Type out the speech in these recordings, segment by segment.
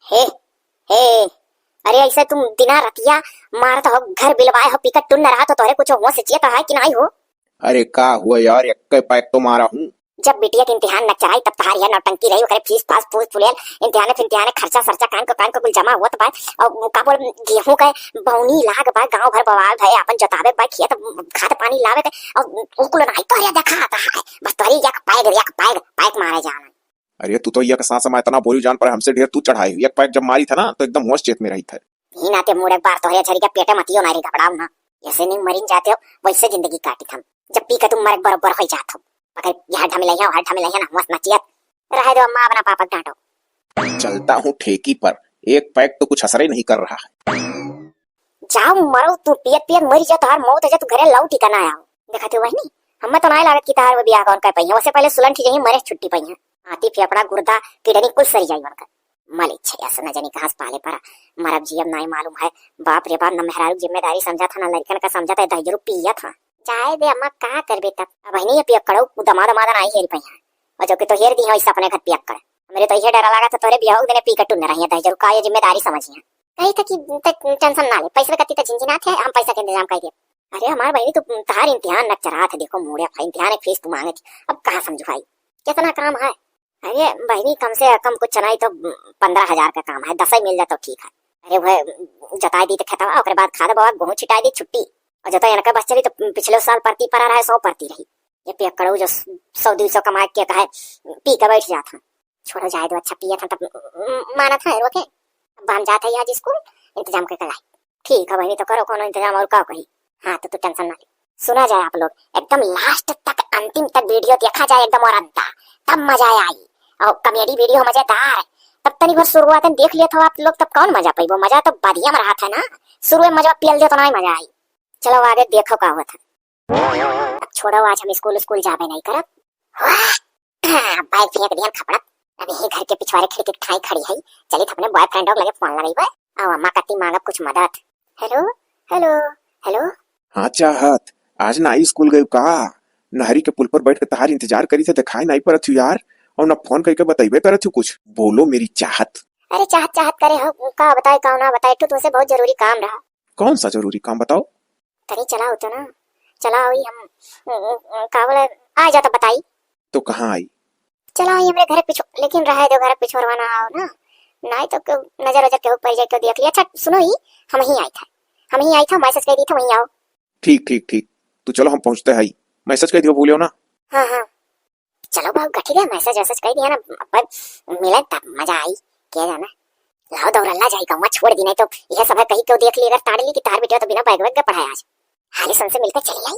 हे हे, अरे ऐसे तुम दिना रतिया मारत हो, घर बिलवाए हो, पिकट टुन रहा तो तोरे कुछ हो से चेत है कि नहीं हो। अरे का हुआ यार, एक पैक तो मारा हूँ। जब बिटिया के इम्तिहान न चढ़ाई तब तहार यह नौटंकी रही, ओकरे फीस फास फूस फुलियल इम्तिहान खर्चा सरचा कान को कुल जमा हुआ तो भाई और का बोल गेहूं का बौनी लाग भाई गांव भर बवाल भाई अपन जतावे भाई खेत खाद पानी लावे के और उकुल नहीं तो रे देखा था बस तोरी एक पैक मारे जाना। अरे तू तो एक साथ समय इतना बोली जान पर हमसे ढेर तू चढ़ाई। एक पैक जब मारी था ना तो एकदम होश चेत में रही था। ही नाते मुड़ एक बार तोहरे झरी के पेटे मतियो नारी घबराओ ना, जैसे नहीं मरीन जाते हो वैसे जिंदगी काटी थम। जब पी के तुम मरे बरोबर हो जात हो, अगर यह ढमिलैया ना मस्त नचियत रहे दो, अम्मा अपना पापा डांटो। चलता हूँ ठेकी पर, एक पैक तो कुछ असर ही नहीं कर रहा है। जाओ मरो, तू पियत पियत मरी जा, तोहार मौत है, तू घरे लौट ही ना आओ। देखते हो वही हमें तो नहीं लागत कि तार वो बियाह कौन कर पई है, उससे पहले सुलन ठीक मरे छुट्टी पई है। आती फेफड़ा गुर्दा किडनी कुल सरी जाई बनकर मल इच्छा ऐसा न जानी कहां से पाले परा मरब जीव नहीं मालूम है। बाप रे बाप, न मेहरारू जिम्मेदारी समझा था ना लड़कन का समझा था, दहजरू पिया था। चाहे दे अम्मा का करबे तब अब नहीं पियक कड़ो दमाद नहीं हेर पई है, और जो कि तो हेर दी है इस अपने घर पियक कर। मेरे तो ये डर लगा था तोरे बियाह देने पी कटू न रही है, दहजरू का ये जिम्मेदारी समझिए कही था कि टेंशन ना ले, पैसे कति तो झिंझिना थे, हम पैसा का इंतजाम कर दिए। अरे हमारे बहनी तो तार इम्तिहान न चढ़ा था, देखो मोड़े भाई इम्तिहान एक फीस तू मांगे थी, अब कहाँ समझो भाई कितना काम है। अरे बहनी कम से कम कुछ नहीं तो 15,000 का काम है, 10 ही मिल जाता तो ठीक है। अरे वह जताई दी तो खेतवा, उसके बाद खाद बवा गेहूं छिटाई दी छुट्टी, और जता इनका बस चली तो पिछले साल परती पर आ रहा है 100 परती रही। ये पियक्कड़ो जो 100-200 कमा के कहे पी के बैठ जाता, छोड़ो जाए दो, अच्छा पिया था तब माना था रोके। अब हम जाते हैं आज स्कूल इंतजाम करके लाई। ठीक है बहनी तो करो कोनो इंतजाम और का कही। हाँ तो तू टेंशन ना ले, सुना जाए आप लोग एकदम लास्ट तक अंतिम तक वीडियो देखा जाए एकदम और अंता, तब मजा आई। और कॉमेडी वीडियो मजेदार, तब तनी भर शुरुआत में देख लिया था आप लोग, तब कौन मजा पाई, वो मजा तो बढ़िया में रहा था ना। शुरू में मजा पियल दे तो नहीं मजा आई। चलो आगे देखो का हुआ था। अब छोड़ो, आज हम स्कूल जाबे नहीं करब। बाइक फेंक दिया खपड़त, अभी ही घर के पिछवाड़े खिड़की ठाई खड़ी है, चली तो अपने बॉयफ्रेंड लगे फोन लगाई बे, और अम्मा कति मांगब कुछ मदद। Hello hello hello. हाँ चाहत, आज ना आई स्कूल गई का? नहरी के पुल पर बैठ के तहार इंतजार करी थे, दिखाई नहीं परत थी यार, और न फोन करके बताइबे करत थी कुछ। बोलो मेरी चाहत। अरे चाहत करे हो का बताए का ना बताए, तो तुमसे बहुत जरूरी काम रहा। कौन सा जरूरी काम बताओ? तरी चला होता ना, चला हुई हम का बोले आ जाता बताई। तो कहाँ आई? चला हुई हमारे घर पिछो, लेकिन रहे दो घर पिछोरवाना आओ ना, नहीं तो नजर वजर के ऊपर जाके देख लिया। अच्छा सुनो ही, हम ही आई था, मैसेज कर दी था वहीं आओ। ठीक तो चलो हम पहुँचते हैं। मैसेज कर दियो भूलियो ना। हाँ चलो बाबू गठी गया, मैसेज वैसेज कर दिया ना, पर मिले तब मजा आई क्या जाना। लाओ दौड़ल्ला जाएगा वहाँ छोड़ दी, नहीं तो यह सब कहीं क्यों देख ली, अगर ताड़ ली कि तार बेटिया तो बिना बैग वैग के पढ़ाया आज। हाली सन से मिलकर चली आई।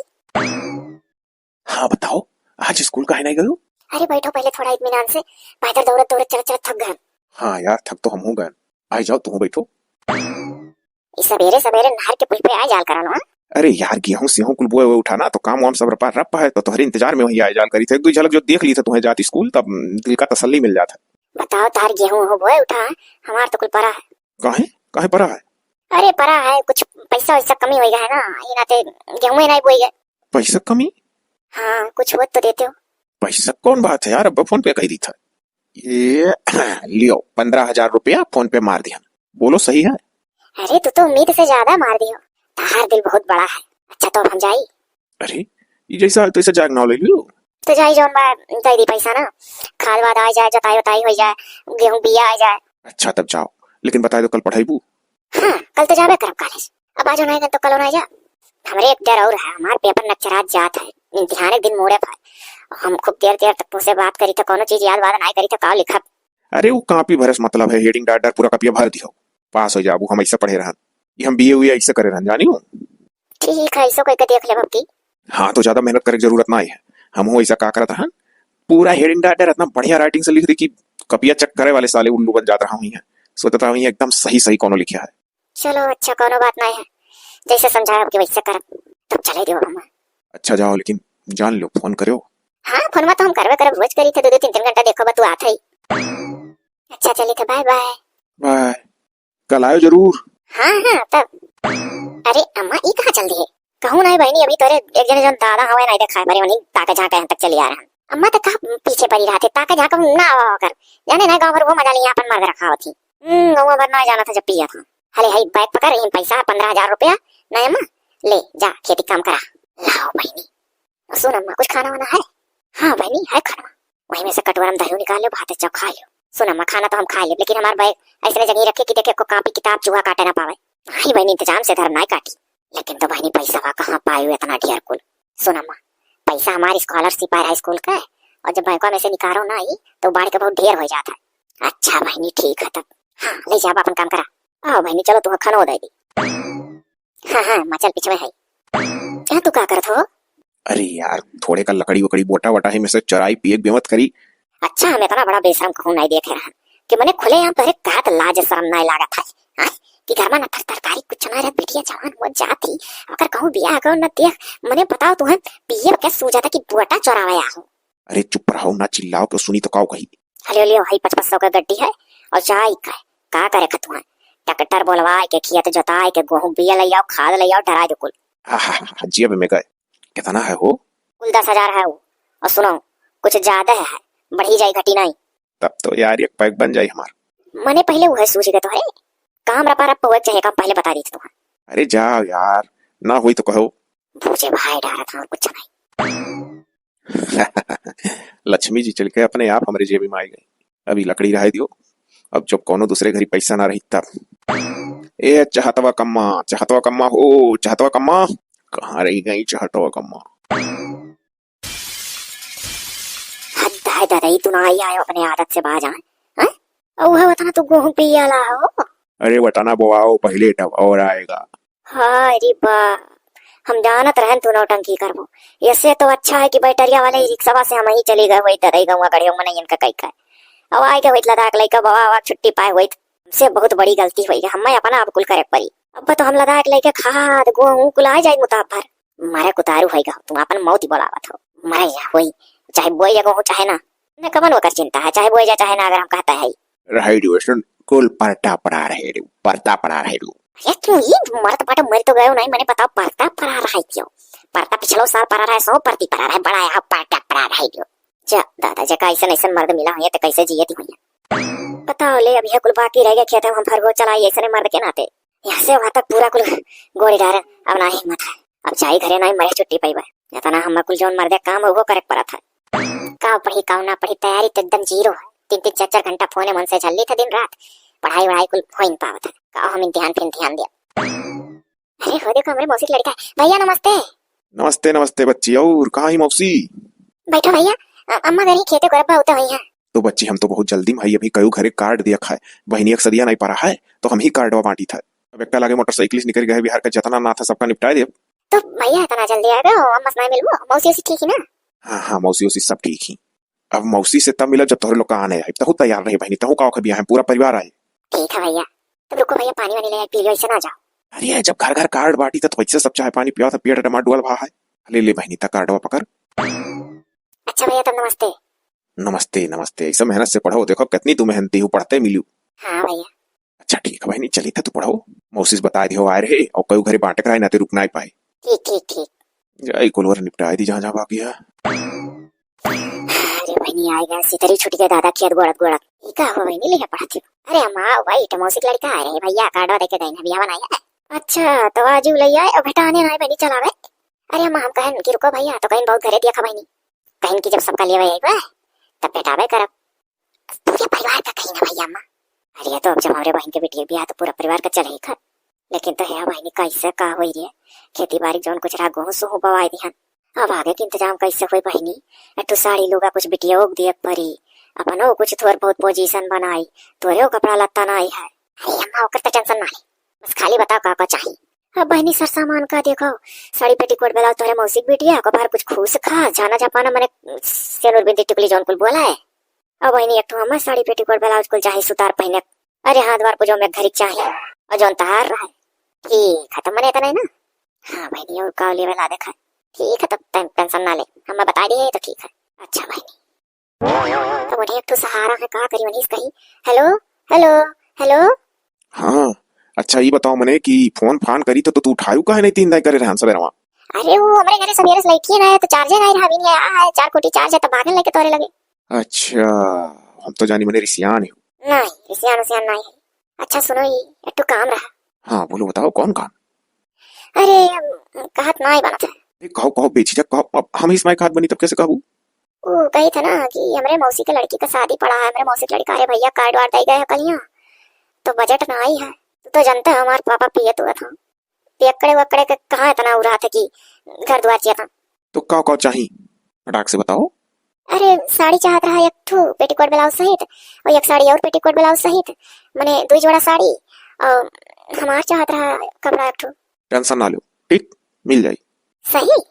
हाँ बताओ, आज स्कूल काहे नहीं गयो? अरे बैठो पहले थोड़ा इत्मीनान से, पैदल दौड़त चलत थक गए। हाँ यार थक तो हम हो गए, आई जाओ तुम बैठो। इस सवेरे नहर के पुल पे आ जाल करा लो। अरे यार गेहूं सेहूं कुल बोए उठा ना, तो काम वाम सब रप्पा है, तो तुम्हारे इंतजार में वही आ जाल करी थे। एक दो झलक जो देख ली थे तुम्हें जाती स्कूल, तब दिल का तसल्ली मिल जाता। बताओ तार गेहूं हो बोए उठा, हमार तो कुल परा है। काहे परा है? अरे परा है, कुछ पैसा वैसा कमी हो गया है ना, ये नाते गेहूं नहीं बोई गए। पैसा कमी? हाँ कुछ हो तो देते हो। पैसा कौन बात है यार, अब फोन पे कही दी था। ये लियो 15,000 रुपया फोन पे मार दिया। बोलो सही है? अरे तू तो उम्मीद से ज्यादा मार दियो, तार दिल बहुत बड़ा है। अच्छा तो हम जाई? अरे ये जैसा तैसा जाग ना ले लियो। तो जाई जौन बा दे दी पैसा ना, खाद वाद आ जाए, जताई वताई हो जाए, गेहूं बिया आ जाए। अच्छा तब जाओ, लेकिन बताए तो कल पढ़ाईबू? हाँ कल तो जाबे करब कॉलेज, अब आज नहीं तो कल ना जा। हमरे एक डर और है, हमार पेपर नक्चरात जात है, इम्तिहान एक दिन मोड़े पर, हम खूब देर तक तुमसे बात करी तो कोनो चीज याद वाद नहीं करी तो का लिखब। अरे वो कॉपी भरस मतलब है, हेडिंग डाटा पूरा कॉपी भर दियो, पास हो जाबू। हम ऐसा पढ़े रहन, ये हम बीए हुए ऐसे करे रहन, जानी हो। ठीक है ऐसा कोई के देख ले बब्बी। हाँ तो ज्यादा मेहनत करे की जरूरत नहीं है, हम ऐसा का करत रहन, पूरा हेडिंग डाटा इतना बढ़िया राइटिंग से लिख दी कि कपिया चेक करे वाले साले उल्लू बन जात रहा हूँ। सोचता हूँ एकदम सही कोनो लिखा है। चलो अच्छा कोनो बात नहीं है, जैसे समझाया कि वैसे करब, तब चले दियो हम। अच्छा जाओ, लेकिन जान लो फोन करो। हाँ फोन में तो हम करवे करब, रोज करी थे, 2-3 घंटा देखो बा तू आत है। अच्छा चली तो बाय बाय। बाय, कल आयो जरूर। हाँ तब। अरे अम्मा ई कहाँ चल दी है? कहूँ नहीं बहनी, अभी तोरे एक जने जो दादा हवे नहीं देखा बरे वनी ताके झाके यहाँ तक चली आ रहा। अम्मा तो कहाँ पीछे पड़ी रहा थे, ताके झाके ना आवा कर, जाने ना गाँव भर वो मजा लिया अपन मर्द रखा होती। गौवा भर ना जाना था जब पिया था। हले हाई बैग पकड़ इन पैसा 15,000 रुपया ना अम्मा ले जा खेती काम करा। लाओ बहनी सुन अम्मा कुछ खाना वाना है? हाँ बहनी है खाना, वहीं में से कटोरा में दही निकाल लो, भात चाव खा लो। सुन अम्मा खाना तो हम खा ले, लेकिन हमारा बैग ऐसे जगह रखे कि देखे को कॉपी किताब चूहा काटे ना पावे। हाई बहनी इंतजाम से धर ना काटी, लेकिन तो बहनी पैसा वा कहाँ पाए हुए इतना ढेर कुल। सुन अम्मा पैसा हमारी स्कॉलरशिप आया स्कूल का, और जब बैंकों में से निकालो ना आई तो बाढ़ के बहुत ढेर हो जाता है। अच्छा बहनी ठीक है तब, हाँ ले जा अपन काम करा। आओ बहनी चलो तुम्हें खाना हो देगी। हाँ हाँ माँ चल पीछे में है। क्या तू क्या करत हो? अरे यार थोड़े का लकड़ी वकड़ी बोटा वटा है में से चराई पिए बेमत करी। अच्छा हम इतना बड़ा बेशरम कहूँ नहीं देखे रहा कि मैंने खुले यहाँ पर कहा तो लाज शर्म नहीं लागा था। हाँ? कि घर में न तरकारी कुछ ना रहे, बिटिया जवान हो जाती अगर कहूँ बिया अगर न देख मैंने बताओ तुम्हें पिए क्या सूझा था कि बोटा चौरावा हो। अरे चुप रहो ना चिल्लाओ तो सुनी तो काओ कही। हले लियो भाई 5500 का गड्डी है और चाय का करे खतुआ ट्रैक्टर बोलवाए के खेत जोताए के गेहूं बिया ले आओ खाद ले आओ डराए दो कुल। हाँ जेब में गए कितना है हो? कुल 10,000 है वो, और सुनो कुछ ज्यादा है बढ़ी जाए घटी नहीं। तब तो यार एक पैक बन जाए हमार। मैंने पहले वो है सूझ गए तुम्हारे काम रपा रप हुआ चाहे काम पहले बता दी थी तुम्हें। अरे जाओ यार ना हुई तो कहो। पूछे भाई डारा था और कुछ नहीं। लक्ष्मी जी चल के अपने आप हमारे जेब में आई गई। अभी लकड़ी रह दियो, अब जब कोनो दूसरे घरी पैसा ना रही तब। ए चाहतवा कम्मा हो चाहतवा कम्मा कहाँ रही गई चाहतवा कम्मा। हद है दादा तू ना आई आयो अपने आदत से बाज आए। और वह बता तू गेहूं पिया ला हो। अरे बटाना बोआओ पहले तब और आएगा। हाँ अरे बा हम जानत रहन तू नौटंकी करबो, इससे तो अच्छा है कि बैटरिया वाले रिक्शा से हम ही चले गए वही तरह गवा गड़ियों में नहीं इनका कई का अब आए के वही लद्दाख लेके बवा छुट्टी पाए हुई हमसे बहुत बड़ी गलती हुई है। हमें अपना अब कुल करे पड़ी। अब तो हम लद्दाख लेके खाद गेहूं कुल आ जाए मुताब भर मारे कुतारू होएगा तुम अपन मौत ही बोलावत हो मरे जा होई चाहे बोई जा गेहूं चाहे ना न कमन वकर चिंता है चाहे बोई जा चाहे ना अगर हम कहता है रहे दियो सुन कुल परता पड़ा रहे दो परता पड़ा रहे दो। ये क्यों ये मरत पाटो मर तो गयो नहीं मैंने बताओ परता पड़ा रहा है क्यों परता पिछलो साल पड़ा रहा है 100 परती पड़ा रहा है बड़ा यहाँ परता पड़ा रहा है क्यों। जा दादा जी का ऐसा मर्द मिला हुई है तो कैसे जियती हुई है बताओ ले अभी कुल बाकी रह गया खेत हम फरगो चलाई ऐसे मर्द के नाते यहाँ से वहां तक पूरा कुल गोली डार अब ना हिम्मत है अब चाहे घरे नहीं मरे छुट्टी पाई या ना हम कुल जो मर्दे काम वो करे पड़ा था का पढ़ी का ना पढ़ी तैयारी तो एकदम जीरो है 3-4 घंटा फोने मन से झल्ली था दिन रात पढ़ाई वढ़ाई कुल हो नहीं पावा था का हम ध्यान दिया। अरे हो देखो हमारे मौसी लड़का है भैया नमस्ते। नमस्ते नमस्ते बच्ची और कहाँ ही मौसी? बैठो भैया अम्मा घर ही खेते को होता हुई है। तो बच्ची हम तो बहुत जल्दी में अभी कई घरे कार्ड दिया खाए बहनी एक सदिया नहीं पा रहा है तो हम ही कार्ड बांटी था। अब एक लागे मोटरसाइकिल निकल गए बिहार का जतना ना था सबका निपटा दे। तो भैया इतना जल्दी आ गए अम्मा से मिलबो मौसी से ठीक ही ना? हाँ मौसी उसी सब ठीक ही। अब मौसी से तब मिला जब तोहरे लोग का आने आए तहु तैयार रहे बहनी तहु का बिया है पूरा परिवार आए। ठीक है भैया तब रुको भैया पानी वानी ले पी लो ऐसे ना जाओ। अरे जब घर घर कार्ड बांटी तो वैसे सब चाहे पानी पिया था पेट टमाटर डुअल भा है ले ले बहनी तक कार्डवा पकड़। अच्छा भैया तब नमस्ते। नमस्ते नमस्ते ऐसा मेहनत से पढ़ो देखो कितनी तू मेहनती हो पढ़ते मिलू। हाँ भैया अच्छा ठीक है बहनी चली था तू पढ़ो मौसी से बता दियो आए रहे और कई घरे बांटे कराए ना ते रुक ना पाए। ठीक ठीक ठीक जाई कोलवर निपटाई दी जहाँ जहाँ बाकी है। अरे बहनी आएगा सीतरी छुट के दादा खेत गोड़त ये का हो बहनी ले पढ़ाती। अरे अम्मा भाई तो मौसी लड़का आ रहे भैया कार्डवा देके गए ना बिया बनाया। अच्छा तो आजू ले आए और बेटा आने ना बहनी चला गए। अरे अम्मा हम कहन कि रुको भैया तो कहीं बहुत घरे दिया खा बहनी कहीं की जब सबका ले आए तब बेटावे करब पूरे परिवार का कहीं ना भैया अम्मा। अरे तो अब जब हमारे बहन के बेटी बिया तो पूरा परिवार का चले खा लेकिन तो है बहनी कैसे का हो रही है खेती बाड़ी जोन कुछ रहा गेहूं सुहू बवाई दिहन अब आगे के इंतजाम कैसे हुई बहनी तो साड़ी लुगा कुछ बिटिया दिए परी अपनो कुछ थोड़ बहुत पोजीशन बनाई तोरे कपड़ा लत्ता ना आई है। अरे अम्मा ओकर तो टेंशन ना ले बस खाली बताओ का चाहिए। अब बहनी सर सामान का देखो साड़ी पेटीकोट ब्लाउज तोरे मौसी बिटिया को बाहर कुछ खूस खा जाना जापाना मैंने सेनुर बिंदी टिकली जोन कुल बोला है। अब बहनी एक तो हम साड़ी पेटीकोट ब्लाउज कुल चाहिए सुतार पहने अरे हाथ बार जो मैं घरी चाहिए और जोन तहार रहा है ठीक खत्म मने नहीं ना। हाँ बहनी और का लेवल आ देखा ठीक है तब टेंशन ना ले हम बता दिए तो ठीक है। अच्छा बहनी तो उन्हें एक तो सहारा है का करी वनीस कही हेलो हेलो हेलो। हाँ अच्छा ये बताओ मने कि फोन फान करी तो तू उठायू का है नहीं तीन दाई करे रहन सवेरवा। अरे वो हमारे घरे सवेरे से लड़की ना है तो चार्जर नहीं रहा भी नहीं आया है 4 कोटी चार्ज है तो भागने लेके तोरे लगे। अच्छा हम तो जानी मने रिसियान है। नहीं रिसियान नहीं है अच्छा सुनो, ये एक काम रहा। हाँ बोलो, बताओ कौन काम? अरे कहत ना ही बना था। कहो कहो बेझिझक कहो, अब हम इस माइक हाथ बनी तब कैसे कहूँ? वो कही था ना कि हमारे मौसी के लड़की का शादी पड़ा है, हमारे मौसी के लड़का, अरे भैया कार्ड वार्ड दे गए हैं कल यहाँ, तो बजट ना आई है। तो जानते हैं हमारे पापा पियत हुआ था, पियक्कड़े वक्कड़े के कहाँ इतना उड़ा था कि घर द्वार चाहिए था। तो कहो चाहिए, फटाक से बताओ। अरे साड़ी चाहत रहा एक ठो पेटीकोट ब्लाउज सहित, और एक साड़ी और पेटीकोट ब्लाउज सहित, मैंने 2 जोड़ा साड़ी, और हमार चाहत रहा कपड़ा एक ठो। टेंशन ना लो, ठीक मिल जाए। सही।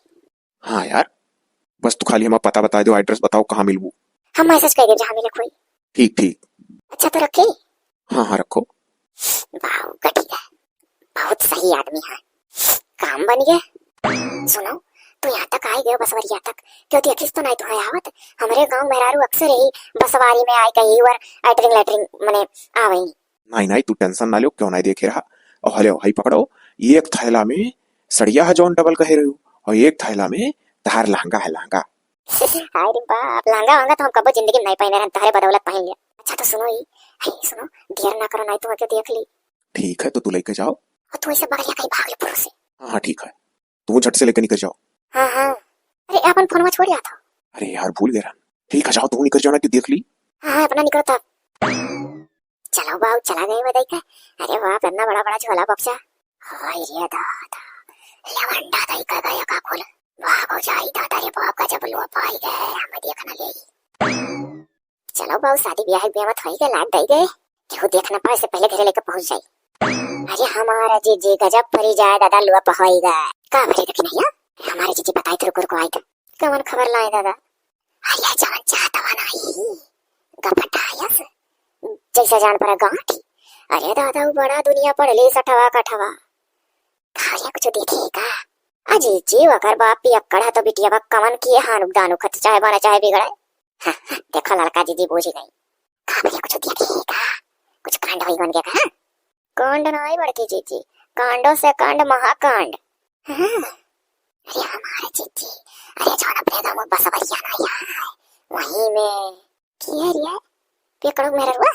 हाँ यार, बस तू खाली हमें पता बता दो, एड्रेस बताओ कहाँ मिलूँ। हम मैसेज कर दे जहाँ मिले कोई। ठीक ठीक। अच्छा तो रखे। हाँ हाँ रखो। वाह घटिया, बहुत सही आदमी है, काम बन गया। सुनो, तू यहाँ तक आई गयो बसवरिया तक, क्यों देखिस तो नहीं तो है आवत। हमारे गांव मेहरारू अक्सर यही बसवारी में आई कहीं और एटरिंग लेटरिंग मने आवई। नहीं नहीं तू टेंशन ना लो, क्यों नहीं देखे रहा। और हले भाई पकड़ो, एक थैला में सड़िया है जॉन डबल कहे रहे हो, और एक थैला में तार लहंगा है लहंगा। हाय रे बाप, लहंगा वहंगा तो हम कबो जिंदगी में नहीं पहने रहन, तारे बदौलत पहन लिया। अच्छा तो सुनो, ये हे सुनो, देर ना करो नहीं तो आके देख ली। ठीक है तो तू लेके जाओ। और तू इसे बगलिया कहीं भाग ले पुरो से। हाँ हाँ ठीक है, तू झट से लेकर निकल जाओ। हाँ हाँ, अरे अपन फोन में छोड़ दिया था। अरे यार भूल गया। ठीक है जाओ, तू निकल जाओ ना, कि देख ली। हाँ हाँ अपना निकलो तब। चलो बाबू चला गए बताई का। अरे वाह इतना बड़ा बड़ा झोला बक्सा। हाय रे दादा, लवंडा दई का गया का खोल। वाह भौजाई दादा रे बाप का जब लो पाई गए हमें देखना गई। चलो बाबू शादी ब्याह मत होई गए, लाग दई गए केहू देख ना पाए से पहले घरे लेकर पहुंच जाई। अरे हमारा जीजी गजब परी जाए दादा, लुआ पहुंच गए का भरे देखी नहीं है। हमारे जीजी बताई थे रुको रुको आई था, कवन खबर लाए दादा। अरे जान चाहता नहीं गपटायस जैसे जान पर गांठी। अरे दादा वो बड़ा दुनिया पढ़ ली सठवा कठवा, खाया कुछ देखेगा। अजी जी अगर बाप पियक्कड़ है तो बिटिया बा कमन किए हानुक दानु खत चाहे बना चाहे बिगड़े। हाँ, देखो लड़का जीजी बूझ गई, खाया कुछ देखेगा, कुछ कांड होई बन गया। कांड नहीं बड़की जीजी, कांडों से कांड महाकांड। हाँ, अरे हमारे जीजी, अरे जो अपने गाँव में बसवरिया ना यार, वहीं में किए रिया पियक्कड़ मेरा रुआ।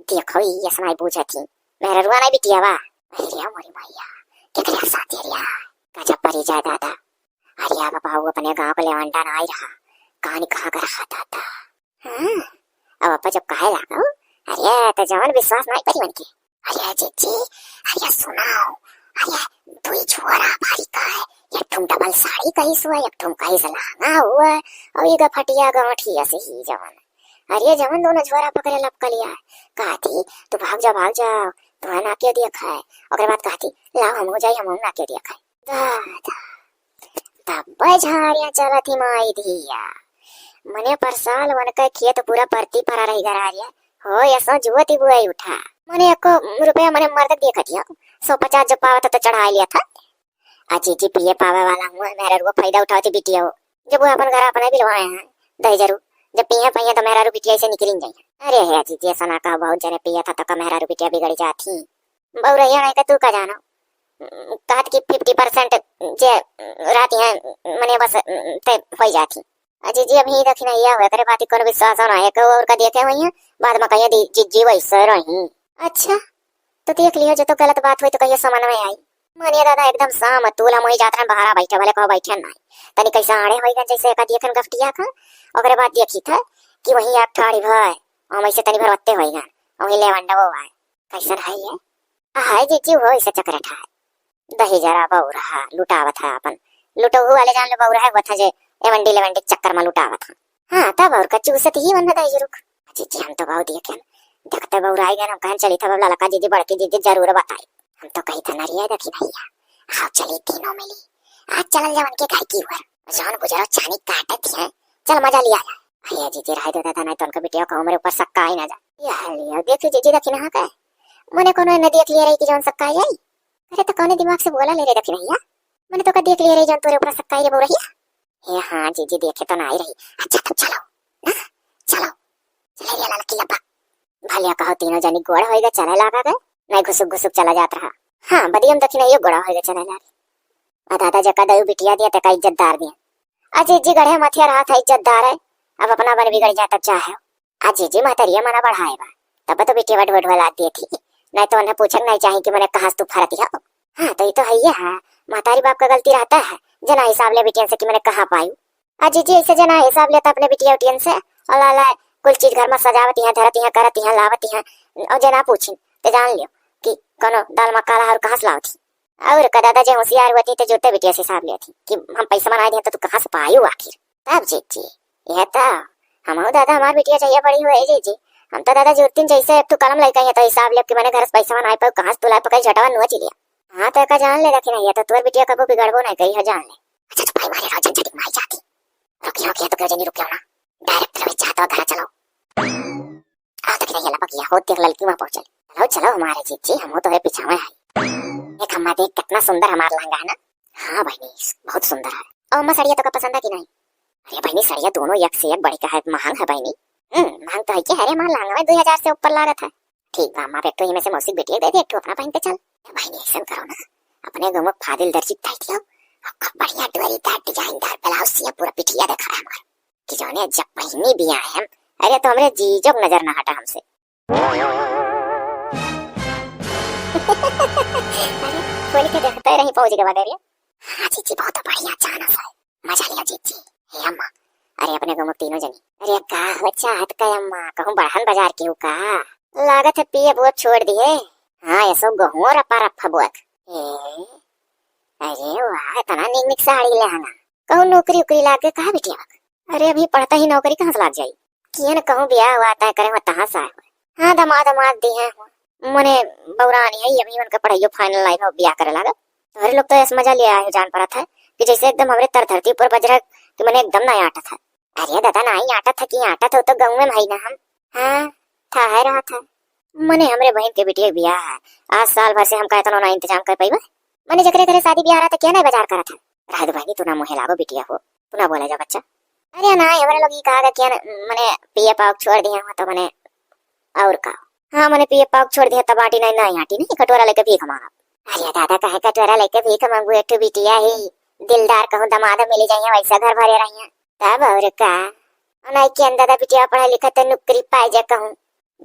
देखो ये समय बूझा थी मेरा रुआ नहीं बिटिया बा। अरे मोरी मैया कितने साथी रिया गजब परी जाए दादा। अरे बाबा वो अपने गांव को लेवंडा ना आई रहा, कहानी कहा कर रहा दादा। हाँ, अब अपा जब कहे लगा अरे तो जवान विश्वास नहीं परी बनके। अरे जीजी अरे सुनाओ, अरे दुई छोरा भारी का है, एक ठुम डबल साड़ी कहीं सुआ, एक ठुम कहीं से लहंगा हुआ, और ये फटिया गांठी ऐसे ही जवान। अरे जवान दोनों छोरा पकड़े लपका लिया है, कहती तू भाग जाओ तो ना क्यों दिया खाए। अगर बात कहती लाओ हम हो जाए, हम ना क्यों दिया खाए दादा। तब झाड़ियां चला थी माई धिया, मने पर साल मन का खेत पूरा परती परा रही गरारिया हो, ऐसा जुवती बुआई उठा। मने एको रुपया मने मर्द देखा दिया, 150 जब पावा था तो चढ़ा लिया था। अजी जी पिए पावे वाला हुआ मेरा रुआ फायदा उठाती बिटिया हो, जब वो अपन घर अपने बिलवाए हैं दही जरूर, जब पिए पहिए तो मेरा रू बिटिया से निकल जाए। अरे है अजी जी ऐसा ना कहा, बहुत जने पिया था तो मेरा रू बिटिया बिगड़ जाती। बहु रही नहीं का तू का जाना, कहत की 50% जे रात है मने बस ते हो जाती। अजी जी अभी देखी नहीं हुआ करे बात को विश्वास होना है को और का देखे हुई है, बाद में कहिए दी जीजी वैसे रही। अच्छा तो देख लियो, जो तो गलत बात हुई तो कहिए समझ में आई। मानिए दादा एकदम साम तूला मोई जातरन बहारा बैठे वाले को बैठे नहीं तनी कैसा आड़े होइगन जैसे का देखन गफ्टिया का। ओकरे बाद देखी था कि वही एक ठाड़ी भाई हम ऐसे तनी भर वत्ते होइगन, वही लेवंडा वो आए कैसा है ये हाय जीजी हो ऐसे चक्कर ठा दही जरा बहु रहा लुटावत है अपन लुटो वाले जान ले बहु रहा वथा जे एवंडी लेवंडी चक्कर में लुटावत है। हां तब और कच्ची उसे ही मन दही रुक जीजी हम तो बहु देखे देखते बहु रह गए, हम कहां चली था बबला लका जीजी बड़की जीजी जरूर बताई। हम तो कही था नरिया देखी भैया हाँ चली तीनों मिली, आज चल जवन के घर की हुआ जान गुजरो चानी काटे थे, चल मजा लिया जा। भैया जीजी रह दे दादा नहीं तो उनका बिटिया को हमारे ऊपर सक्का ही ना जाए। यार लिया देखी जीजी देखी ना का मने कोनो न देख लिया रही कि जौन सक्का आई। अरे तो कौन दिमाग से बोला ले रे देखी भैया, मैंने तो का देख लिया रही जौन तोरे ऊपर सक्का आई रे बोल रही है। हां जीजी देखे तो ना आई रही। अच्छा तब चलो ना चलो चले रे लड़की लब्बा भलिया कहो तीनों जनी गोड़ होएगा चले लगा गए नहीं घुसुक घुसुक चला जात रहा। हाँ बदियम दखी नहीं गोड़ा होएगा चला जा दादा जका दयु बिटिया दिया तका इज्जतदार दिया। अजी जी गढ़े मथिया रहा था इज्जतदार है, अब अपना बन बिगड़ जाता चाहे। अजी जी महतरिया मना बढ़ाएगा तब तो बिटिया बड़ बड़ ला दी थी नहीं तो उन्हें पूछन नहीं चाहिए कि मैंने कहा तू फरती है। हाँ तो ये तो है ही है, महतारी बाप का गलती रहता है जना हिसाब ले बिटियन से कि मैंने कहा पायू। अजी जी ऐसे जना हिसाब लेता अपने बिटिया उटियन से और लाला कुल चीज घर में सजावती है, धरती है, करती है, लावती है और जना पूछी तो जान लियो कि कोनो दाल में काला और कहाँ से लावती। और कदादा जे होशियार होती तो जोते बिटिया से हिसाब लेती कि हम पैसा बनाए दिए तो तू कहाँ से पायू आखिर। तब जी यह तो हम दादा हमारी बिटिया चाहिए बड़ी हुई जी हम तो दादा जुर्तिन जैसे एक तो कलम लेके आई तो हिसाब ले कि मैंने घर से पैसा बनाए पर कहाँ से तुला पकड़ झटवा नुआ चिलिया। हाँ तो का जान ले रखी नहीं है तो तुर बिटिया कबो बिगड़बो नहीं करी है जान ले। अच्छा तो भाई मारे राजन झटक माई जाती रुकिया तो कर जनी रुकिया ना डायरेक्ट रवे चाहता घर चलो आ तक नहीं लपक या हो देख लड़की वहां पहुंचल। चलो चलो हमारे जीजी हम तो है पीछा में है एक हम्मा देख कितना सुंदर हमारा लहंगा है ना। हाँ बहनी बहुत सुंदर है और अम्मा साड़िया तो का पसंद है कि नहीं। अरे बहनी साड़िया दोनों एक से एक बड़ी का है, महंग है बहनी। महंग तो है कि अरे मां लहंगा में 2000 से ऊपर लागत है। ठीक बा अम्मा बेटो ही में से मौसी बेटी दे दे एक अपना पहन के चल। बहनी ऐसा करो ना अपने गांव में फादिल दर्जी टाइट दियो और बढ़िया डोरीदार डिजाइनदार ब्लाउज से पूरा पिठिया दिखा है हमारा कि जोने जब बहनी भी आए हम। अरे तो हमरे जीजो नजर ना हटा हमसे। अरे खोल के देखते रही पहुंच के बाद अरे हाँ जीजी बहुत बढ़िया चानस है मजा लिया जीजी। हे अम्मा अरे अपने गांव में तीनों जनी अरे का हो चाहत का अम्मा कहूं बढ़न बाजार की का लागत है पिए बहुत छोड़ दिए। हाँ ऐसो गहूं और अपा रफा बुआत अरे वाह इतना निक साड़ी ले आना कहूं नौकरी उकरी लागे कहा बिटिया। अरे अभी पढ़ता ही नौकरी कहाँ से लाग जाई किए न कहूं ब्याह हुआ तय करे तहाँ से आए। हाँ दमाद दी है मने बौरानी है अभी उनका पढ़ाई फाइनल लाइफ ब्याह करे लागत। अरे लोग तो ऐसा मजा लिया है जान पड़ा था कि जैसे एकदम हमारे तर धरती ऊपर बज रहा कि मैंने एकदम नया आटा था। अरे दादा ना ही आटा था कि आटा था तो गाँव में भाई ना हम। हाँ था है रहा था मने हमरे बहन के बेटी ब्याह है आज साल भर से हम कहता ना इंतजाम कर पाई मने जकरे करे शादी ब्याह रहा था क्या नहीं बाजार करा था। रात बहनी तू ना मुहे लागो बिटिया हो तू ना बोला जा बच्चा। अरे ना हमारे लोग कहा क्या मने पिए पाक छोड़ दिया तो मने और का। हाँ मैंने पिए पाक छोड़ दिया तब आटी नहीं आटी नहीं कटोरा लेके भीख मांगा। अरे दादा कहे कटोरा लेके भीख मांगू एक बिटिया ही दिलदार कहूँ दमाद मिल जाइए वैसा घर भरे रही तब और का नहीं के अंदर बिटिया पढ़ा लिखा तो नौकरी पाए जा कहूँ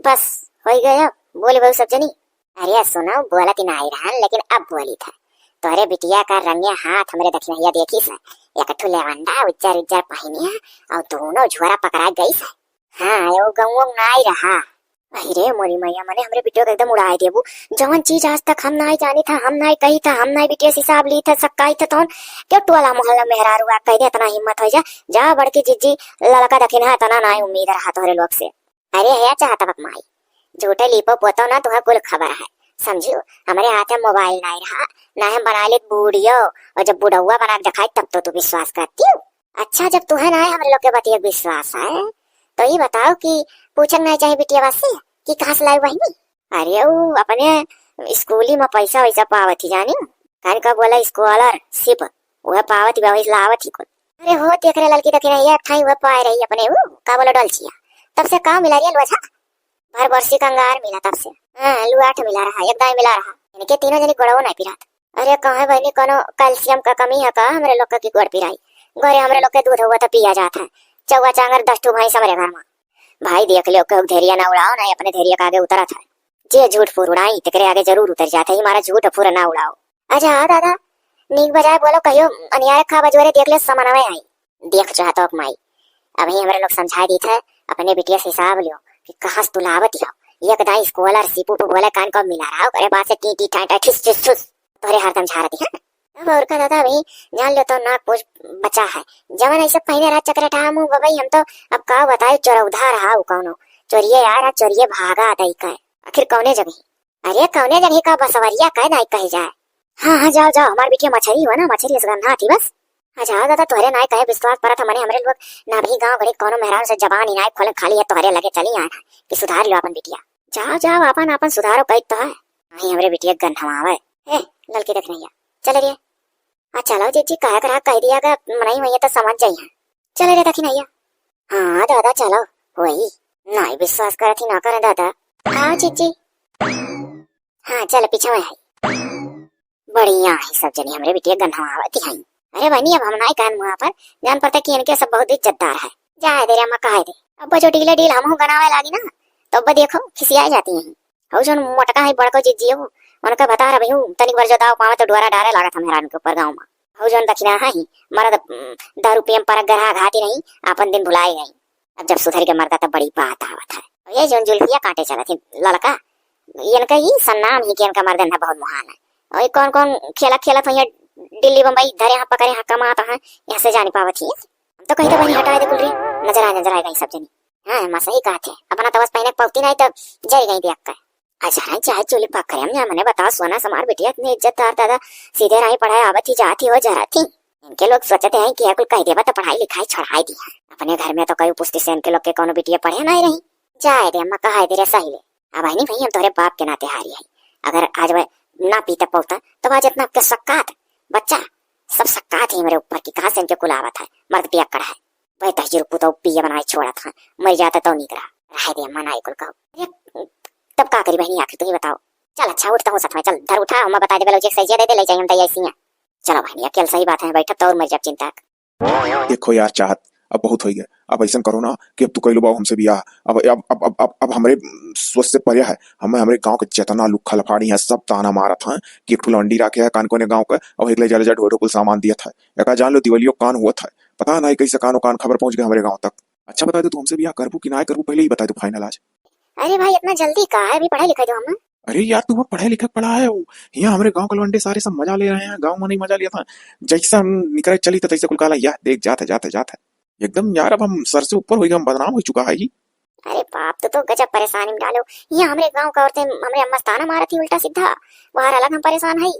बस हो गया बोले बहु सब जनी। अरे सुनो बोला कि नहीं रहा लेकिन अब बोली था तोरे बिटिया का रंगे हाथ हमरे दक्षिणैया देखी सा एक ठुले वंडा उज्जर उज्जर पहनिया और दोनों झोरा पकड़ा गई सा। हाँ वो गंगो नहीं रहा। अरे मोरी मैया मने हमरे बिटिया को एकदम उड़ाए देबू जवन चीज आज तक हम नहीं जानी था हम नहीं कही था हम नहीं बिटिया से हिसाब ली था सक्काई था तो क्यों टोला मोहल्ला मेहरारू आ कह दे इतना हिम्मत हो जा बड़की जीजी लड़का दखिन है इतना नहीं उम्मीद रहा तोहरे लोग से। अरे है चाहता बक माई झूठे लिपो पोतो ना तुम्हें कुल खबर है समझियो हमारे हाथ में मोबाइल नहीं रहा ना हम बना ले बूढ़ियो और जब बुढ़ौआ बना दिखाई तब तो तू विश्वास करती हो। अच्छा जब तुम्हें ना हमारे लोग के बतिया विश्वास है तो ये बताओ कि पूछन नहीं चाहिए बिटिया वासे कि कहाँ से लाई वही। अरे वो अपने स्कूली में पैसा वैसा पावत ही जानी कान का बोला स्कॉलर सिप वह पावत वही लावत ही कुल। अरे हो देख रहे लड़की दखी नहीं ठाई वह पाए रही अपने वो का बोला डलचिया तब से काम मिला रही लोझा भर बरसी कंगार मिला तब से। हाँ लुआठ मिला रहा एक दाई मिला रहा इनके तीनों जनी गोड़ो नहीं पिरात। अरे कहे बहनी कोनो कैल्शियम का कमी है का हमरे लोग की गोड़ पिराई घरे हमरे लोग के दूध हुआ तो पिया जाता है चौवा चांगर 10 भैंस हमारे घर में भाई देख लो कहो धैर्य ना उड़ाओ ना अपने धैर्य का आगे उतरा था जे झूठ फूर उड़ाई तेरे आगे जरूर उतर जाता है हमारा झूठ फूर ना उड़ाओ। अच्छा हाँ दादा नीक बजाय बोलो कहियो अनियारे खा बजोरे देख ले समानवे आई देख चाहता हूँ माई अभी हमारे लोग समझा दी थे अपने बिटिया से हिसाब लियो कि कहाँ से तुलावत हो एक दाई स्कॉलर सिपू पे बोले कान को मिला रहा करे बात से टी टी टाटा ठिस ठिस ठुस तोरे हरदम झारती है। अब और का दादा अभी जान लो तो नाक पूछ बचा है जवन ऐसे पहने रहा चक्र ठाम हूँ बबई हम तो अब का बताए चौरौधा रहा हूँ कौनो चोरिये यार चोरिये भागा दई का आखिर कौने जगह। अरे कौने जगह का बसवरिया कह नहीं कही जाए। हाँ हाँ जाओ जाओ हमारी बिटिया मछली हुआ ना मछली गंधा थी बस। अच्छा दादा तोहरे नाय कहे विश्वास पड़ा था मने हमरे लोग ना भी गांव घड़ी कोनो मेहरान से जबान ही नाय खोले खाली है तोहरे लगे चली आना कि सुधार लो अपन बिटिया जाओ जाओ अपन अपन सुधारो कही तो है नहीं हमरे बिटिया गंधवावे ए लड़की देख नहीं चले रे आ चलो जीजी कहा करा कह दिया गा नहीं हुई तो समझ जाइए चले रे दखी नहीं। हाँ दादा चलो वही नहीं विश्वास कर थी ना करे दादा हाँ जीजी हाँ चल पीछे में है बढ़िया है सब जनी हमरे बिटिया गंधवावती है। अरे बहनी अब हम नहीं कहन वहाँ पर जान पड़ता कि इनके सब बहुत इज्जतदार है जाए दे रे अम्मा कहे दे अब जो डीले डील हम बनावे लागी ना तो अब देखो खिसियाई जाती हैं हौ जोन मोटका है बड़को जीजियो उनका बता रहा भई तनिक बार जो दाव पावा तो डोरा डारे लागत हम हैरान के ऊपर गांव में। हौ जोन दक्षिणा है मरद दारू पियम पर गरहा घाटी नहीं अपन दिन भुलाए गई। अब जब सुधर के मरदा तब बड़ी बात आवत है। ये जोन जुल्फिया काटे चला थी लड़का इनका ही सन्नाम ही कि इनका मर्दन है बहुत महान है। और कौन कौन खेला खेला था दिल्ली बम्बई धरे हाँ पकड़े हाँ कमाता है यहाँ से जाने पावत ही तो कहीं तो बनी हटाए दे कुल रे नजर आए गई सब जनी। हाँ मैं सही कहा थे अपना तवस पहने पौती नहीं तब जरी गई देख कर अच्छा चाहे चोली पाक करे हमने मैंने बताओ सोना समार बिटिया इतनी इज्जतदार दादा सीधे राही पढ़ाई आवत ही जाती हो जरा थी। इनके लोग सोचते हैं कि कुल कह देवा तो पढ़ाई लिखाई छड़ाई दी है अपने घर में तो कई पुस्ती से इनके लोग के कोनो बिटिया पढ़े नहीं रही जाए दे अम्मा कहा दे सही ले। अब आई नहीं भाई हम तुम्हारे बाप के नाते हारी है अगर आज वह ना पीता पौता तो आज इतना आपके सक्कात बच्चा सब सक्कात ही मेरे ऊपर की कहा से इनके कुलावत है मर्द पिया कड़ा है वही तहजीर पुतो पिया बनाए छोड़ा था मर जाता तो निकला रह दे अम्मा नाई कुल कहो तब का करी बहनी आखिर तुम ही बताओ। चल अच्छा उठता हूँ सच में चल धर उठा हम बता दे बेलो सही दे ले जाइए हम तैयार सी चलो बहनी अकेल सही बात है बैठा तो और मर जा चिंता। देखो यार चाहत अब बहुत हो गया। अब ऐसा करो ना कि अब तू कह लो बाबू हमसे भी आ अब हमारे सोच से परे है। हमें हमारे गांव के जितना लुखा लफाड़ी है सब ताना मारा था कि एक ठुलंडी रखे है कान कोने गांव का और एक ले जा ढोड़ो कुल सामान दिया था एक जान लो दिवालियों कान हुआ था पता नहीं कैसे कानो कान खबर पहुंच गया हमारे गांव तक। अच्छा बता दे तू हमसे भी आ करबू कि ना करबू पहले ही बता दो फाइनल आज। अरे भाई इतना जल्दी कहा है अभी पढ़ाई लिखाई दो हम। अरे यार तू पढ़े लिखे पढ़ा है यहाँ हमारे गांव के लौंडे सारे सब मजा ले रहे हैं गांव में नहीं मजा लिया था जैसा हम निकले चली तो तैसे कुल काला यार देख जाते एकदम यार अब हम सर से ऊपर हो गए हम बदनाम हो चुका है ही। अरे बाप तो गजब परेशानी में डालो ये हमारे गांव का औरतें हमारे अम्मा ताना मारा थी उल्टा सीधा बाहर अलग हम परेशान है।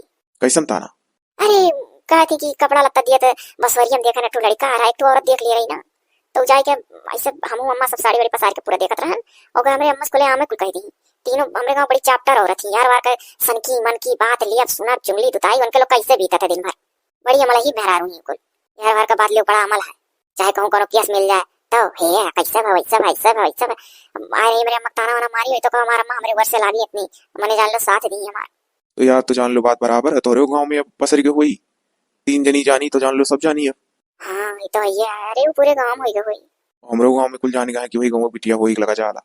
कैसन ताना? अरे कहा थी कि कपड़ा लत्ता दिया तो बस वही हम देखा ना टू लड़का आ रहा है एक तो औरत देख ले रही ना तो जाए के ऐसे हम अम्मा सब साड़ी वाड़ी पसार के पूरा देखत रहन और हमारे अम्मा को ले आमे कुल कह दी तीनों हमारे गांव बड़ी चापटर औरत थी यार वार का सनकी मन की बात लिया सुना चुंगली दुताई उनके लोग कैसे बीता था दिन भर बड़ी अमल ही बहरा रही कुल यार वार का बात ले बड़ा अमल है चाहे कहूँ कोनो केस मिल जाए तो हे कैसा वैसा आए नहीं मेरे अम्मा ताना वाना मारी हुई तो कहो हमारा अम्मा हमारे घर से लागी इतनी मैंने जान लो साथ दी हमारा। तो यार तो जान लो बात बराबर है तो गांव में अब पसर के हुई 3 जनी जानी तो जान लो सब जानी है। हाँ ये तो ये अरे वो पूरे गांव में हुई हमरो गांव में कुल जाने का है कि वही गांव में बिटिया हुई लगा जाला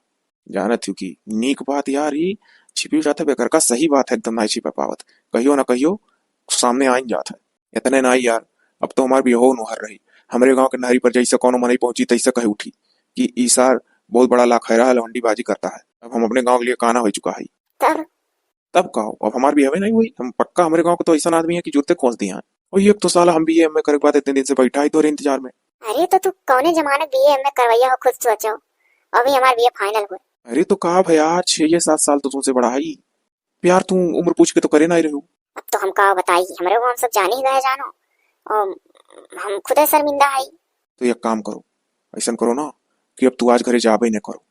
जाना थी कि नीक बात यार ही छिपी जाता बेकर का सही बात है एकदम नहीं छिपा पावत कहियो ना कहियो सामने आ जाता है इतने ना यार अब तो हमार भी हो नुहर रही हमारे गांव के नहरी पर जैसे कोनो मनई पहुंची तैसे कहे उठी कि ईसार बहुत बड़ा लाखैरा है लौंडी बाजी करता है अब हम अपने गांव के लिए काना हो चुका है तब कहो अब हमार भी हमें नहीं हुई हम पक्का हमारे गांव को तो ऐसा आदमी है कि जूते खोज दिया और ये तो साला हम भी एम में करे बात इतने दिन से बैठा ही तो इंतजार में। अरे तो तू कौने जमाने बीए एम में करवैया हो खुद सोचो अभी हमार बीए फाइनल हुए। अरे तो कहा भैया 6-7 साल तो तुमसे बड़ा है प्यार तू उम्र पूछ के तो करे ना ही रहू। अब तो हम का बताई हमारे को हम सब जान ही गए जानो और हम खुद शर्मिंदा है। तो एक काम करो ऐसा करो ना कि अब तू आज घरे जाबे न करो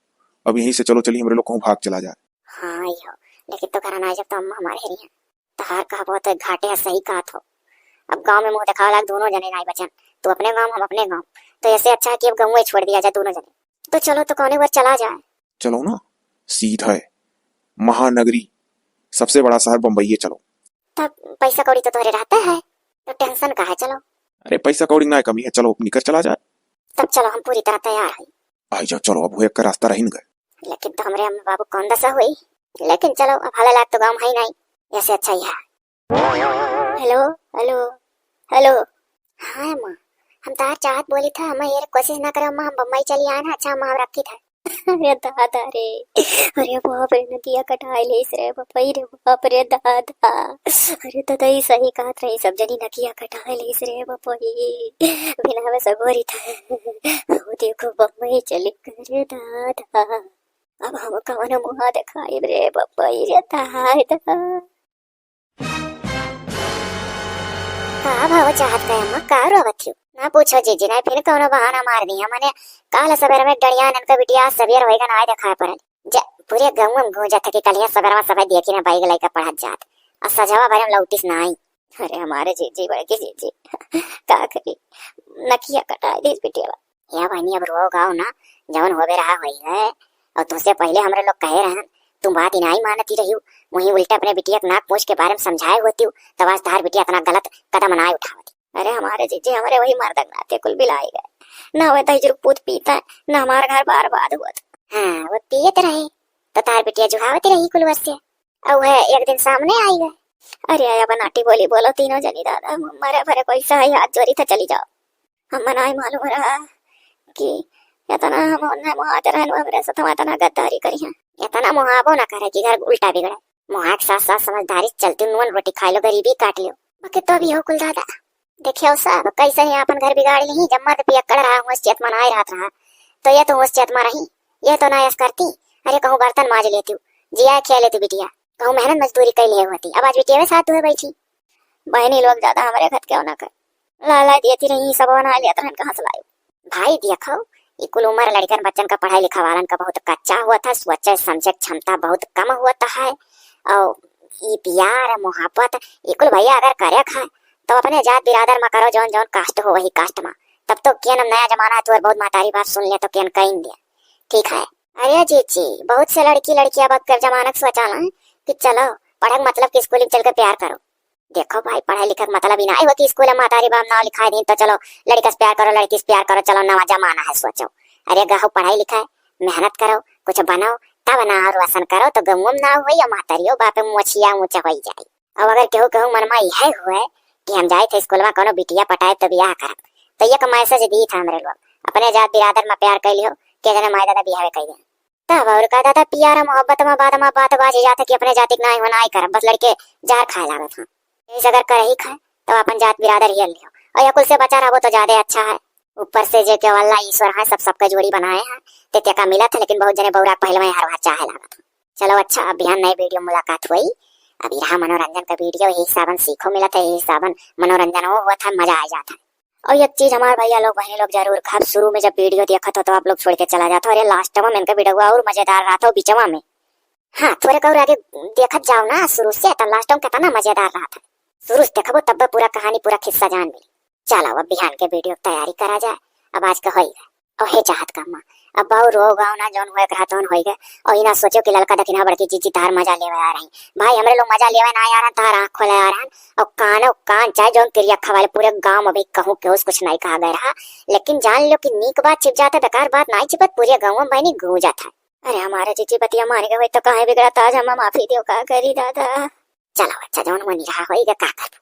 अब यहीं से चलो चलिए हमारे लोग कहूँ भाग चला जाए। हाँ यो लेकिन तो करना जब तो अम्मा हमारे रही तहार कहा बहुत घाटे है सही कहा था अब गांव में मुंह दिखावा लाग दोनों जने नहीं बचन तो अपने गांव हम अपने गांव तो ऐसे अच्छा है कि अब गांव में छोड़ दिया जाए दोनों जने तो चलो तो कौने बार चला जाए। चलो ना सीधा है महानगरी सबसे बड़ा शहर बम्बई है चलो तब पैसा कौड़ी तो तुम्हारे रहता है तो टेंशन का है चलो। अरे पैसा कौड़ी ना कमी है चलो निकल चला जाए तब चलो हम पूरी तरह तैयार है आई जाओ चलो अब एक का रास्ता रही गए लेकिन तो हमारे अम्मा बाबू कौन दशा हुई लेकिन चलो अब हाल लाग तो गाँव है ही नहीं ऐसे अच्छा ही है। हेलो हेलो हेलो हाँ अम्मा हम तार चाहत बोली था अम्मा ये कोशिश ना करो अम्मा हम बम्बई चली आए ना अच्छा अम्मा रखी था। अरे दादा रे अरे बाप रे नदिया कटाई ले रे बपई रे बाप रे दादा अरे दादा ही सही कहत रही सब जनी नकिया कटाई ले रे बपई बिना में सगोरी था वो देखो बम्बई चली करे दादा अब हम कौन मुहा दिखाई रे बपई रे दादा का भाव चाहत गए अम्मा का रोवत थी ना पूछो जीजी ना फिर कौनो बहाना मार दिया मैंने काल सवेर में डड़िया ननका बिटिया सवेर होएगा ना आए दिखाए पर पूरे गांव में गूंजा था कि कलिया सवेर में सवेर देखी ना बाई गलाई का पढ़त जात और सजावा भरे में लौटिस ना आई। अरे हमारे जीजी बड़े की जीजी का करी नकिया कटा दी बिटिया या बहनी अब रो गाओ ना जवन होवे रहा होई है और तुमसे पहले हमरे लोग कहे रहन तुम बात ही नहीं मानती रही वही उल्टा अपने बिटिया नाक पोछ के बारे में समझाए होती तब आज तार बिटिया इतना गलत कदम ना उठावती। अरे हमारे जीजी हमारे वही मर्दक नाते कुल बिलाई गए ना होता ही जो पूत पीता ना हमारा घर बर्बाद हुआ। हाँ वो पियत रहे तो तार बिटिया जुहावती रही कुल वर्षे। अब है एक दिन सामने आई गए। अरे आया बनाटी बोली बोलो तीनों जनी दादा मरे भरे कोई सा हाथ जोड़ी था चली जाओ। हम मनाई मालूम रहा कि इतना हम उन्हें मुहाते रहने मेरे साथ हम इतना गद्दारी करी है, इतना मुहाबो ना करे कि घर उल्टा बिगड़े। मुहा के साथ साथ समझदारी चलती नून रोटी खा लो गरीबी काट लो बाकी तो भी हो कुल दादा। देखियो सब कैसे ही अपन घर बिगाड़ ली जब मर्द पियक्कड़ रहा हूँ चेत मनाए रात रहा तो ये तो उस चेत में रही ये तो ना करती। अरे कहूँ बर्तन माज लेती हूँ जिया खेल लेती बिटिया कहूँ मेहनत मजदूरी कर लिए होती अब आज बिटिया में साथ हुए बैठी। बहनी लोग ज्यादा हमारे घर क्यों ना कर लाला देती रही सब बना लिया तो कहाँ से लायो भाई देखो इकुल उम्र लड़कन बच्चन का पढ़ाई लिखा वालन का बहुत कच्चा हुआ था सोचे समझे क्षमता बहुत कम हुआ है और ये प्यार मोहब्बत इकुल भैया अगर करे खाए तो अपने जात बिरादर में करो जौन जौन कास्ट हो वही कास्ट में तब तो केन नया जमाना है तो बहुत मातारी बात सुन ले तो केन कहीं दिया ठीक है। अरे जी बहुत से लड़कियां वक्त कर जमानक सोचा ना कि चलो पढ़क मतलब कि स्कूल में चल कर प्यार करो। देखो भाई पढ़ाई लिखा मतलब ही ना है कि स्कूल में मातारी बाप नाम लिखाई दी तो चलो लड़का से प्यार करो लड़की से प्यार करो चलो नवा जमाना है सोचो। अरे गाँव पढ़ाई लिखाई मेहनत करो कुछ बनाओ तब ना और रोशन करो तो गमुम ना हो या मातारियो बाप मोछिया ऊंचा हो जाए। अब अगर केहू कहूँ मन में यह हुए कि हम जाए थे स्कूल में कोनो बिटिया पटाए तो ब्याह करब तो ये मैसेज दी था हमारे लोग अपने जात बिरादर में प्यार कर लियो के जने माय दादा बिहावे कर दे तब और का दादा प्यार मोहब्बत में बात बाजी जाता कि अपने जाति ना होना ही करब बस लड़के जार खाए लागत हां इस अगर कर ही खाए तो अपन जात बिरादर ही लियो और या कुल से बचा रहो तो ज्यादा अच्छा है। ऊपर से जे के अल्लाह ईश्वर है सबका जोड़ी बनाए हैं ते का मिला था लेकिन बहुत जने बौरा पहले में हर चाहे लागत। चलो अच्छा अब बिहान नई वीडियो मुलाकात हुई अभी रहा मनोरंजन का वीडियो यही सावन सीखो मिला था यही सावन मनोरंजन हुआ था मजा आ जाता है। और एक चीज हमारे भैया लोग बहनी लोग जरूर खाब शुरू में जब वीडियो देखा था तो आप लोग छोड़ के चला जाता अरे लास्ट में इनका वीडियो और मजेदार रहा था बीचवा में हाँ थोड़े कौर आगे देखत जाओ ना शुरू से तो लास्ट में कितना मजेदार रहा था शुरू से देखो तब पूरा कहानी पूरा किस्सा जान मिली। चलो अब बिहान के वीडियो तैयारी करा जाए अब आज का होई और हे चाहत कम्मा अब बहु रो गाँव ना जौन हुए रहा तो होई गए और इना सोचो कि लड़का दखिना बड़की चीची तार मजा लेवे आ रही भाई हमरे लोग मजा लेवे ना आ रहा तार आँख खोले आ रहा और कान चाहे जौन क्रिया खवाले पूरे गाँव में भी कहूँ के कुछ नहीं कहा गया रहा लेकिन जान लो कि नीक बात छिप जाता बेकार बात नहीं छिपत पूरे गाँव में बहनी गूंज जाता है। अरे हमारे चीची बतिया मान गए तो कहे बिगड़ा ताज हम माफी दियो का करी दादा। चलो अच्छा जौन मनी रहा होई का कर